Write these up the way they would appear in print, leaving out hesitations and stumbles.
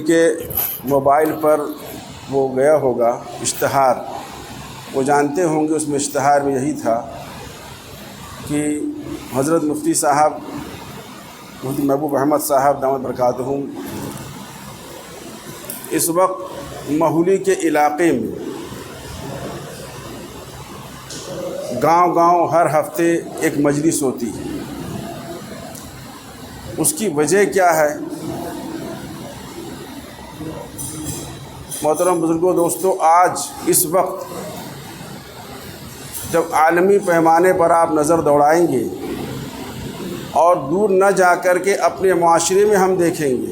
کے موبائل پر وہ گیا ہوگا اشتہار، وہ جانتے ہوں گے اس میں اشتہار میں یہی تھا کہ حضرت مفتی صاحب مفتی محبوب احمد صاحب دامت برکاتہم اس وقت مہولی کے علاقے میں گاؤں گاؤں ہر ہفتے ایک مجلس ہوتی ہے۔ اس کی وجہ کیا ہے؟ محترم بزرگوں، دوستو، آج اس وقت جب عالمی پیمانے پر آپ نظر دوڑائیں گے اور دور نہ جا کر کے اپنے معاشرے میں ہم دیکھیں گے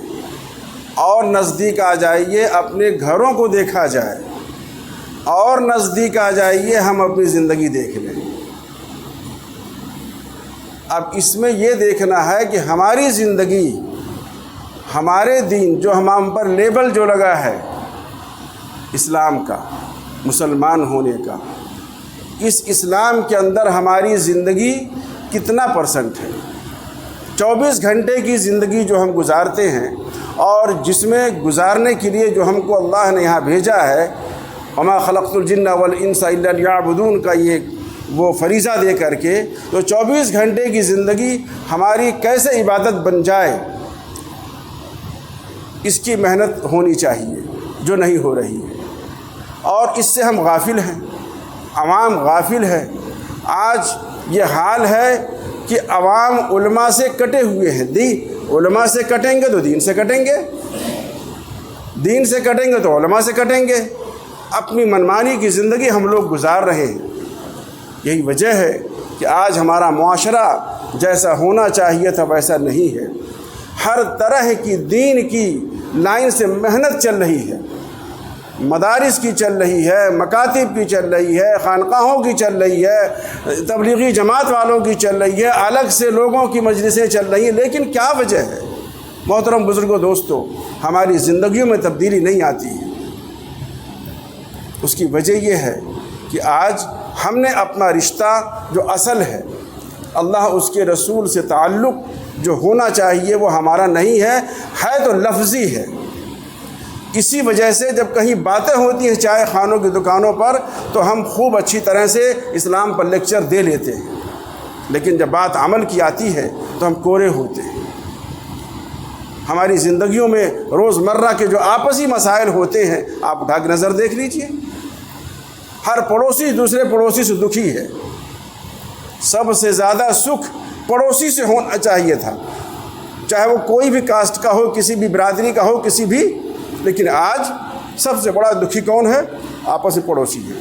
اور نزدیک آ جائیے اپنے گھروں کو دیکھا جائے اور نزدیک آ جائیے ہم اپنی زندگی دیکھ لیں۔ اب اس میں یہ دیکھنا ہے کہ ہماری زندگی، ہمارے دین جو ہم پر لیبل جو لگا ہے اسلام کا، مسلمان ہونے کا، اس اسلام کے اندر ہماری زندگی کتنا پرسنٹ ہے؟ 24 گھنٹے کی زندگی جو ہم گزارتے ہیں اور جس میں گزارنے کے لیے جو ہم کو اللہ نے یہاں بھیجا ہے، وما خلقت الجن والانس الا لیعبدون کا یہ وہ فریضہ دے کر کے، تو 24 گھنٹے کی زندگی ہماری کیسے عبادت بن جائے، اس کی محنت ہونی چاہیے جو نہیں ہو رہی ہے، اور اس سے ہم غافل ہیں، عوام غافل ہے۔ آج یہ حال ہے کہ عوام علماء سے کٹے ہوئے ہیں۔ علماء سے کٹیں گے تو دین سے کٹیں گے، دین سے کٹیں گے تو علماء سے کٹیں گے۔ اپنی منمانی کی زندگی ہم لوگ گزار رہے ہیں۔ یہی وجہ ہے کہ آج ہمارا معاشرہ جیسا ہونا چاہیے تھا ویسا نہیں ہے۔ ہر طرح کی دین کی لائن سے محنت چل رہی ہے، مدارس کی چل رہی ہے، مکاتب کی چل رہی ہے، خانقاہوں کی چل رہی ہے، تبلیغی جماعت والوں کی چل رہی ہے، الگ سے لوگوں کی مجلسیں چل رہی ہیں، لیکن کیا وجہ ہے؟ محترم بزرگوں، دوستو، ہماری زندگیوں میں تبدیلی نہیں آتی ہے۔ اس کی وجہ یہ ہے کہ آج ہم نے اپنا رشتہ جو اصل ہے، اللہ اس کے رسول سے تعلق جو ہونا چاہیے وہ ہمارا نہیں ہے تو لفظی ہے۔ اسی وجہ سے جب کہیں باتیں ہوتی ہیں چائے خانوں کی دکانوں پر تو ہم خوب اچھی طرح سے اسلام پر لیکچر دے لیتے ہیں، لیکن جب بات عمل کی آتی ہے تو ہم کورے ہوتے ہیں۔ ہماری زندگیوں میں روزمرہ کے جو آپسی مسائل ہوتے ہیں، آپ اٹھا کے نظر دیکھ لیجئے، ہر پڑوسی دوسرے پڑوسی سے دکھی ہے۔ سب سے زیادہ سکھ پڑوسی سے ہونا چاہیے تھا، چاہے وہ کوئی بھی کاسٹ کا ہو، کسی بھی برادری کا ہو، کسی بھی، لیکن آج سب سے بڑا دکھی کون ہے؟ آپس میں پڑوسی ہے۔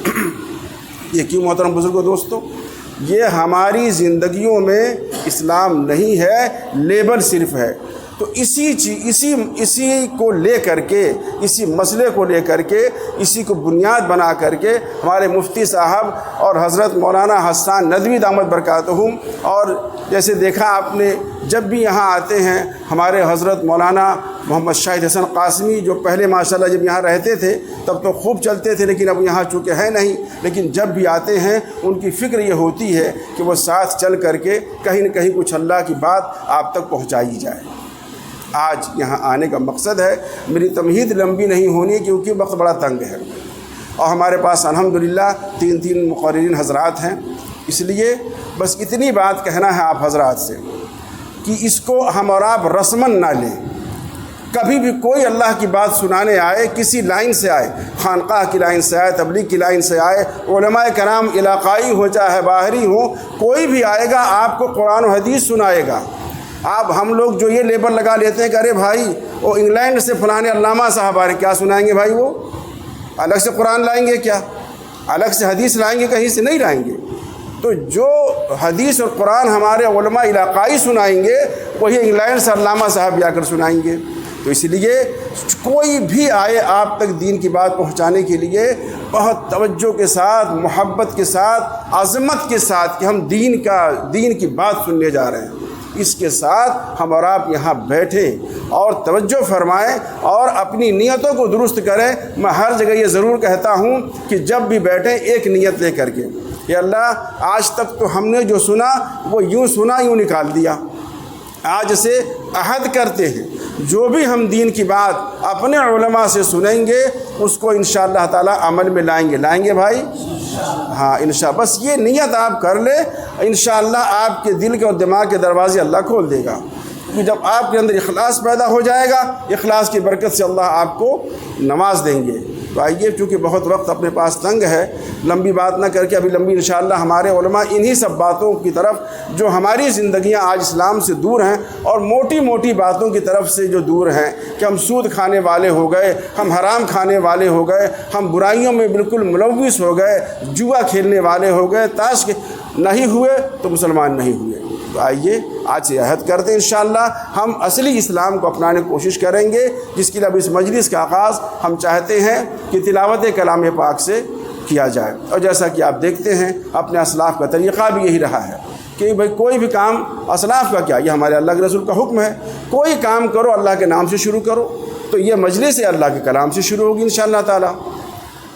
یہ کیوں محترم بزرگوں، دوستو؟ یہ ہماری زندگیوں میں اسلام نہیں ہے، لیبل صرف ہے۔ تو اسی کو لے کر کے، اسی مسئلے کو لے کر کے، اسی کو بنیاد بنا کر کے ہمارے مفتی صاحب اور حضرت مولانا حسان ندوی دامت برکاتہم، اور جیسے دیکھا آپ نے جب بھی یہاں آتے ہیں ہمارے حضرت مولانا محمد شاہد حسن قاسمی، جو پہلے ماشاءاللہ جب یہاں رہتے تھے تب تو خوب چلتے تھے، لیکن اب یہاں چونکہ ہے نہیں، لیکن جب بھی آتے ہیں ان کی فکر یہ ہوتی ہے کہ وہ ساتھ چل کر کے کہیں نہ کہیں کچھ اللہ کی بات آپ تک پہنچائی جائے۔ آج یہاں آنے کا مقصد ہے، میری تمہید لمبی نہیں ہونی کیونکہ وقت بڑا تنگ ہے، اور ہمارے پاس الحمدللہ 3 مقررین حضرات ہیں، اس لیے بس اتنی بات کہنا ہے آپ حضرات سے کہ اس کو ہم اور آپ رسمن نہ لیں۔ کبھی بھی کوئی اللہ کی بات سنانے آئے، کسی لائن سے آئے، خانقاہ کی لائن سے آئے، تبلیغ کی لائن سے آئے، علماء کرام علاقائی ہو چاہے باہری ہو، کوئی بھی آئے گا آپ کو قرآن و حدیث سنائے گا۔ آپ ہم لوگ جو یہ لیبل لگا لیتے ہیں کہ ارے بھائی وہ انگلینڈ سے فلانے علامہ صاحب آ رہے، کیا سنائیں گے بھائی؟ وہ الگ سے قرآن لائیں گے کیا؟ الگ سے حدیث لائیں گے؟ کہیں سے نہیں لائیں گے۔ تو جو حدیث اور قرآن ہمارے علماء علاقائی سنائیں گے وہی انگلینڈ سے علامہ صاحب جا کر سنائیں گے۔ تو اس لیے کوئی بھی آئے آپ تک دین کی بات پہنچانے کے لیے بہت توجہ کے ساتھ، محبت کے ساتھ، عظمت کے ساتھ کہ ہم دین کی بات سننے جا رہے ہیں، اس کے ساتھ ہم اور آپ یہاں بیٹھیں اور توجہ فرمائیں اور اپنی نیتوں کو درست کریں۔ میں ہر جگہ یہ ضرور کہتا ہوں کہ جب بھی بیٹھیں ایک نیت لے کر کے، کہ اللہ آج تک تو ہم نے جو سنا وہ یوں سنا یوں نکال دیا، آج سے عہد کرتے ہیں جو بھی ہم دین کی بات اپنے علماء سے سنیں گے اس کو انشاءاللہ تعالی عمل میں لائیں گے بھائی؟ ہاں انشاءاللہ، بس یہ نیت آپ کر لیں، انشاءاللہ آپ کے دل کے اور دماغ کے دروازے اللہ کھول دے گا، کہ جب آپ کے اندر اخلاص پیدا ہو جائے گا، اخلاص کی برکت سے اللہ آپ کو نواز دیں گے۔ تو آئیے، چونکہ بہت وقت اپنے پاس تنگ ہے، لمبی بات نہ کر کے ابھی لمبی انشاءاللہ ہمارے علماء انہی سب باتوں کی طرف جو ہماری زندگیاں آج اسلام سے دور ہیں اور موٹی موٹی باتوں کی طرف سے جو دور ہیں کہ ہم سود کھانے والے ہو گئے، ہم حرام کھانے والے ہو گئے، ہم برائیوں میں بالکل ملوث ہو گئے، جوا کھیلنے والے ہو گئے، تاش کے نہیں ہوئے تو مسلمان نہیں ہوئے۔ تو آئیے آج سے عہد کرتے ہیں انشاءاللہ ہم اصلی اسلام کو اپنانے کی کوشش کریں گے، جس کے لیے اب اس مجلس کا آغاز ہم چاہتے ہیں کہ تلاوت کلام پاک سے کیا جائے۔ اور جیسا کہ آپ دیکھتے ہیں اپنے اسلاف کا طریقہ بھی یہی رہا ہے کہ بھئی کوئی بھی کام، اسلاف کا کیا، یہ ہمارے اللہ کے رسول کا حکم ہے، کوئی کام کرو اللہ کے نام سے شروع کرو۔ تو یہ مجلس اللہ کے کلام سے شروع ہوگی انشاءاللہ تعالی۔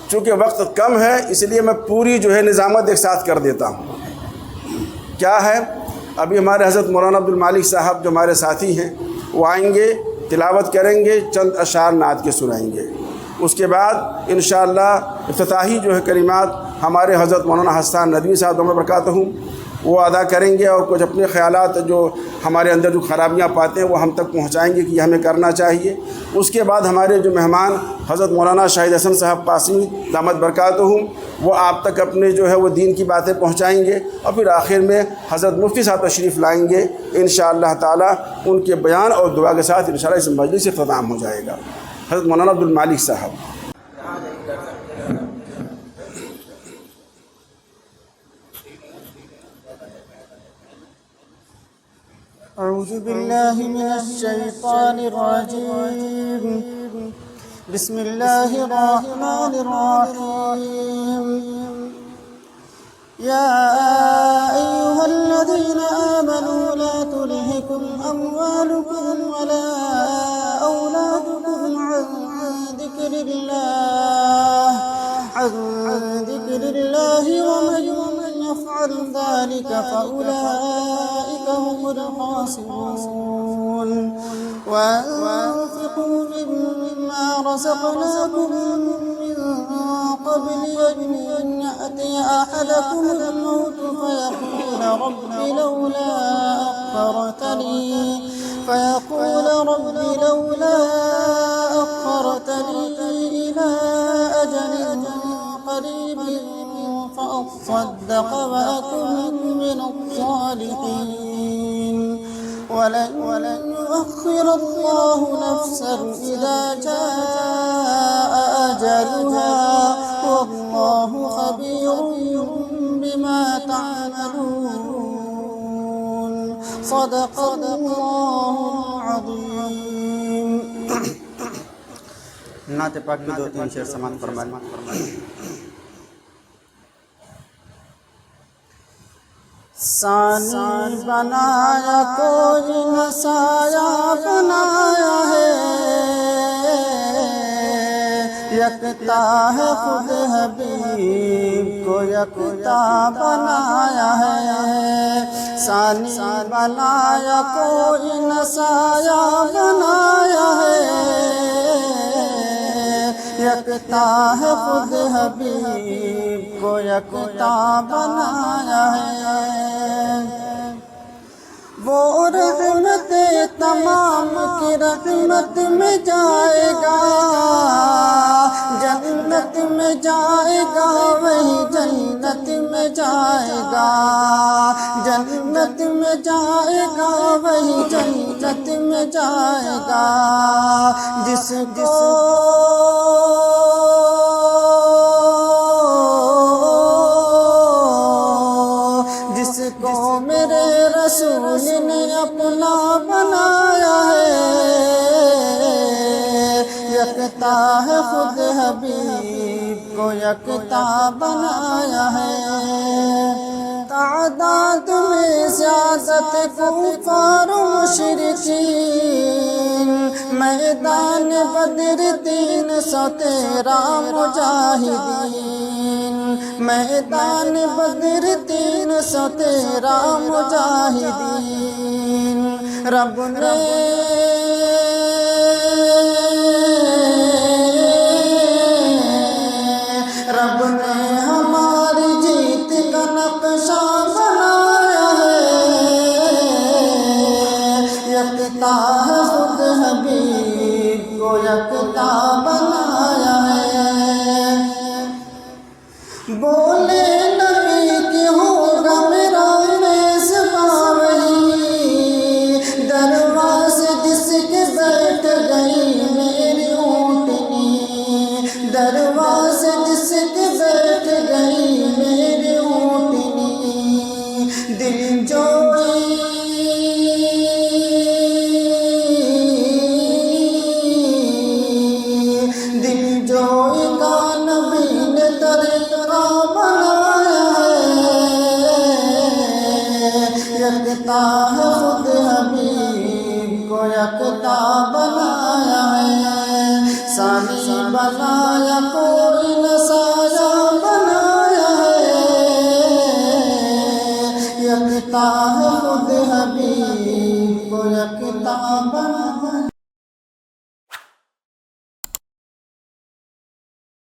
چونکہ وقت کم ہے اس لیے میں پوری جو ہے نظامت ایک ساتھ کر دیتا ہوں۔ کیا ہے، ابھی ہمارے حضرت مولانا عبد المالک صاحب جو ہمارے ساتھی ہیں وہ آئیں گے، تلاوت کریں گے، چند اشعار نعت کے سنائیں گے۔ اس کے بعد انشاءاللہ افتتاحی جو ہے کلمات ہمارے حضرت مولانا حسان ندوی صاحب دامت برکاتہم وہ ادا کریں گے، اور کچھ اپنے خیالات جو ہمارے اندر جو خرابیاں پاتے ہیں وہ ہم تک پہنچائیں گے کہ یہ ہمیں کرنا چاہیے۔ اس کے بعد ہمارے جو مہمان حضرت مولانا شاہد حسن صاحب قاسمی دامت برکاتہم وہ آپ تک اپنے جو ہے وہ دین کی باتیں پہنچائیں گے، اور پھر آخر میں حضرت مفتی صاحب تشریف لائیں گے انشاءاللہ تعالی۔ ان کے بیان اور دعا کے ساتھ انشاءاللہ اس مجلس سے اختتام ہو جائے گا۔ حضرت مولانا عبد المالک صاحب۔ اعوذ باللہ من الشیطان الرجیم، بسم اللہ الرحمن الرحیم۔ یا ایہا الذین آمنوا لا تلہکم اموالکم ولا اولادکم عن ذکر اللہ ومن يفعل ذلك فأولئك هم الخاسرون۔ وأنفقوا مما رزقناكم من قبل أن يأتي أحدكم الموت فيقول رب لولا أخرتني إلى أجل قريب فأصدق وأكن من الصالحين، ولن يؤخر الله نفسا إذا جاء أجلها، والله خبير بما تعملون۔ صدق اللہ العظیم۔ نعت پاک میں 2-3 شعر سماعت فرمائیں۔ ثانی بنایا کوئی نہ سایہ بنایا ہے، یکتا ہے خود حبیب کو یکتا بنایا ہے۔ ثانی بنایا کوئی نہ سایہ بنایا ہے، یکتا ہے خود حبیب کو یکتا بنایا ہے۔ وہ رحمت تمام کی رحمت میں جائے گا، جنت میں جائے گا، وہی جنت میں جائے گا، جنت میں جائے گا، وہی جنت میں جائے گا۔ جس کو میرے رسول نے اپنا بنایا ہے، یکتا ہے خود حبیب کو یکتا بنایا ہے۔ تعداد میں زیادت کفار و مشرکین، میدان بدر 313 مجاہدین، میدان بدر 313 مجاہدین، رب نے ہماری جیت کا نقشہ بنایا ہے، یکتا ہے خود حبیب کو یکتا بنایا ہے۔ بولے نبی کہ ہوگا میرا میزباں وہی، دروازے جس کے بیٹھ گئی میری اونٹنی، دروازے جس کے بیٹھ گئی میری اونٹنی، دل جوئی کا نبی نے طریقہ بنایا ہے، یکتا ہے خود حبیب کو یکتا بنایا ہے، ثانی بنایا کوئی نہ سایہ بنایا ہے، یکتا ہے خود حبیب کو یکتا بنایا ہے۔